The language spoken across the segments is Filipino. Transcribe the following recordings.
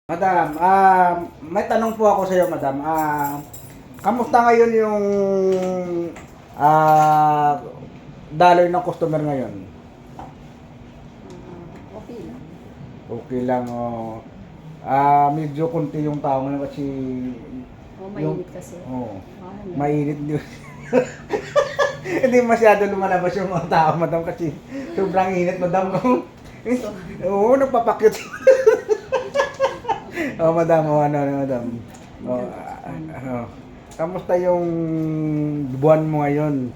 Madam, may tanong po ako sa iyo, madam. Kamusta ngayon yung ah, daloy ng customer ngayon? Okay lang. Okay lang, oh. Medyo konti yung tao ngayon kasi Mainit kasi. oh, Mahal. mainit din. Hindi masyado lumalabas yung mga tao, madam, kasi sobrang init, madam. No? Oo, nagpapakyut. Oh, madam, madam. Oh, kamusta yung buwan mo ngayon?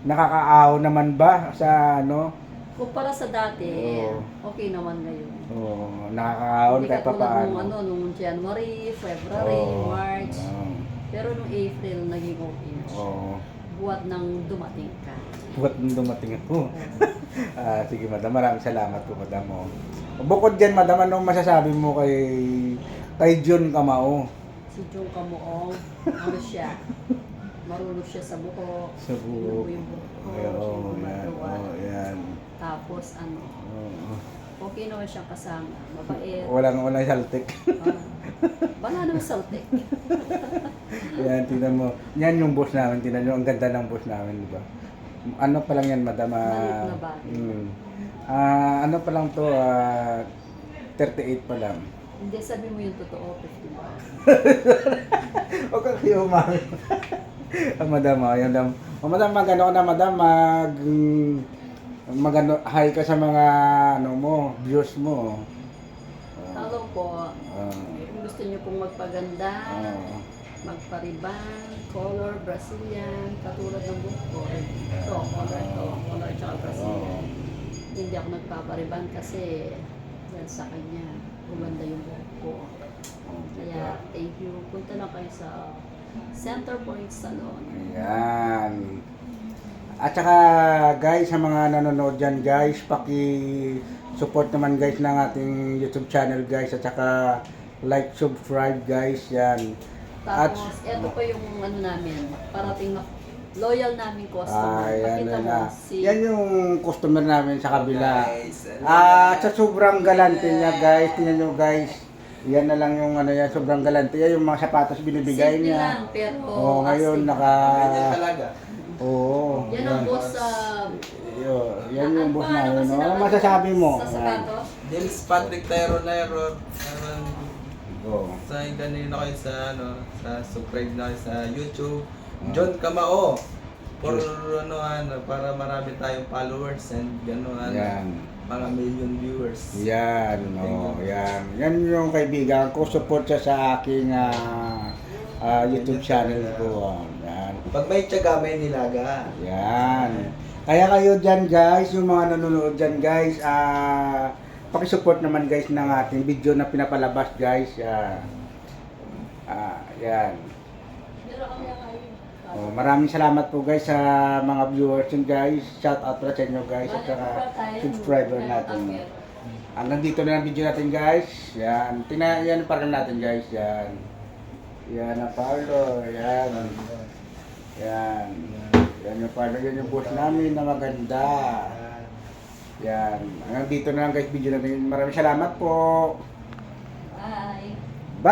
Nakakaaw naman ba sa ano? Kumpara sa dati, Oo. okay naman ngayon. Oh, nakakaaon Hindi kahit pa katulad paano. nung nung January, February, Oo. March. Oo. Pero nung April, naging okay na siya. Oo. Buwat nang dumating ka. Buat nung dumating ako. Sige, madam. Maraming salamat po, madam. Oh. Bukod dyan, madam, anong masasabi mo kay John Camao? Si Jong Kamuong, ano siya? Marunong siya sa buko. Sa buhok. Yung buko, Ay, siya oo, yung yan. gumagawa. Oh, yan. Tapos ano, Oo. okay naman siyang kasama. Mabait. Walang saltik. Wala naman saltik. Yan, tingnan mo. Yan yung boss namin. Tingnan nyo, ang ganda ng boss namin, di ba? Ano pa lang yan, madam? Maliit na bagay. Ano pa lang to? 38 pa lang. Hindi, sabi mo yung totoo, 51. Huwag kang kayo umami. Madam, yan lang. Madam, magano ka na, madam, hi ka sa mga, ano mo, viewers mo. Hello po. Ah, Kung gusto niyo pong magpaganda, ah, magpariban, color, Brazilian, katulad ng buhok ko. Ito, color tsaka Brazilian. Hindi ako nagpapariban kasi yan sa kanya. Gumanda yung buhok ko. Kaya, thank you. Punta lang kayo sa Center Point Salon. Ayan. At saka guys, sa mga nanonood dyan guys, paki-support naman guys ng ating YouTube channel guys. At saka like, subscribe guys. Yan. Tapos, eto pa yung ano namin, parating na loyal namin customer. Yan Pakita mo na. si... Yan yung customer namin sa kabila. Guys, Sa sobrang galante niya guys, tingnan nyo guys. Yan na lang yung ano yan, sobrang galante. Yan yung mga sapatos binibigay Simple niya. lang, pero Ngayon astig. ganyan talaga. Yan ang boss sa... Yan yung boss Paano namin. kasi Ano naman masasabi mo? Sa sapatos? James Patrick Tyronero. Oh. Sa ganun na kayo sa subscribe na kayo sa YouTube. John Camao. For para marami tayong followers and gano'n Yan. mga million viewers. Yan, yan. Yan yung kaibigan ko. Support siya sa aking YouTube channel ko. Yan. Pag may tiyaga, may nilaga. Yan. Kaya kayo dyan guys, yung mga nanonood dyan guys, pakisupport naman guys ng ating video na pinapalabas guys. Yan. Maraming salamat po guys sa mga viewers yun guys. Shout out pala sa inyo guys at saka subscriber natin. Nandito na ang video natin guys. Yan. Yan parang natin guys. Yan. Yan ang parlor. Yan. Yan. Yan yung parlor. Yan yung boss namin na maganda. Yan. Hanggang dito na lang guys video natin. Maraming salamat po.